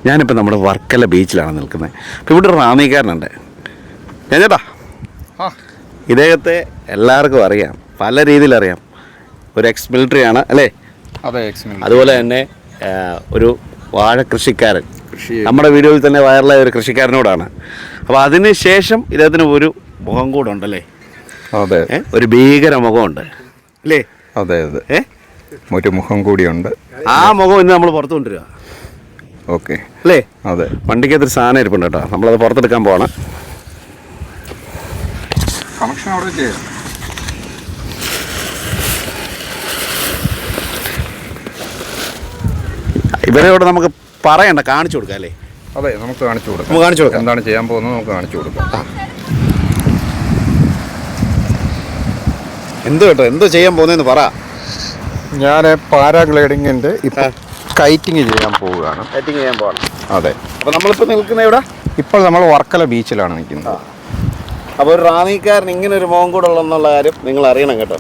ഞാനിപ്പോൾ നമ്മുടെ വർക്കല ബീച്ചിലാണ് നിൽക്കുന്നത്. അപ്പോൾ ഇവിടെ ഒരു റാന്നിക്കാരനുണ്ട്. ഞാൻ ചേട്ടാ, ഇദ്ദേഹത്തെ എല്ലാവർക്കും അറിയാം, പല രീതിയിൽ അറിയാം. ഒരു എക്സ് മിലിറ്ററി ആണ് അല്ലേ? അതെ, എക്സ് മിലിറ്ററി. അതുപോലെ തന്നെ ഒരു വാഴ കൃഷിക്കാരൻ, നമ്മുടെ വീഡിയോയിൽ തന്നെ വൈറലായ ഒരു കൃഷിക്കാരനോടാണ്. അപ്പോൾ അതിന് ശേഷം ഇദ്ദേഹത്തിന് ഒരു മുഖം കൂടെ ഉണ്ടല്ലേ? അതെ, ഒരു ഭീകര മുഖമുണ്ട് അല്ലേ? അതെ അതെ, ഒരു മുഖം കൂടിയുണ്ട്. ആ മുഖം ഇന്ന് നമ്മൾ പുറത്തു കൊണ്ടുവരിക. ഓക്കെ അല്ലേ? അതെ. വണ്ടിക്കകത്തൊരു സാധനം ഇരിപ്പുണ്ട് കേട്ടോ, നമ്മളത് പുറത്തെടുക്കാൻ പോകണം. കണക്ഷൻ അവിടെ ചെയ്യാം. ഇവരോട് നമുക്ക് പറയണ്ട, കാണിച്ചു കൊടുക്കാം അല്ലേ? അതെ, നമുക്ക് കാണിച്ചു കൊടുക്കാം. എന്താണ് ചെയ്യാൻ പോകുന്നത് നമുക്ക് കാണിച്ചു കൊടുക്കാം. എന്തോ കേട്ടോ, എന്തോ ചെയ്യാൻ പോകുന്നതെന്ന് പറ. ഞാൻ പാരാഗ്ലൈഡിങ്ങിൻ്റെ ഇപ്പം കൈറ്റിങ് ചെയ്യാൻ പോവുകയാണ്. കൈറ്റിങ് ചെയ്യാൻ പോകണം. അതെ. അപ്പോൾ നമ്മളിപ്പോൾ നിൽക്കുന്നത് എവിടെ? ഇപ്പോൾ നമ്മൾ വർക്കല ബീച്ചിലാണ് നിൽക്കുന്നത്. അപ്പോൾ ഒരു റാന്നിക്കാരൻ ഇങ്ങനെ ഒരു മുഖം കൂടെ ഉള്ളെന്നുള്ള കാര്യം നിങ്ങൾ അറിയണം കേട്ടോ.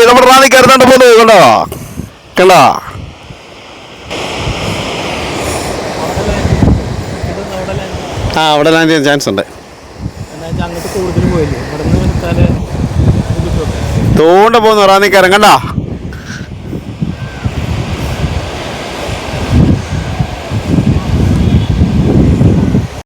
നമ്മുടെ റാന്നിക്കാരനാണ്ട് പോകുന്നത് കണ്ടോ, കണ്ടോ? ആ, അവിടെ ലാൻഡ് ചെയ്യാൻ ചാൻസ് ഉണ്ട്. തോണ്ട പോകുന്നു റാന്നിക്കാരൻ, കണ്ടോ?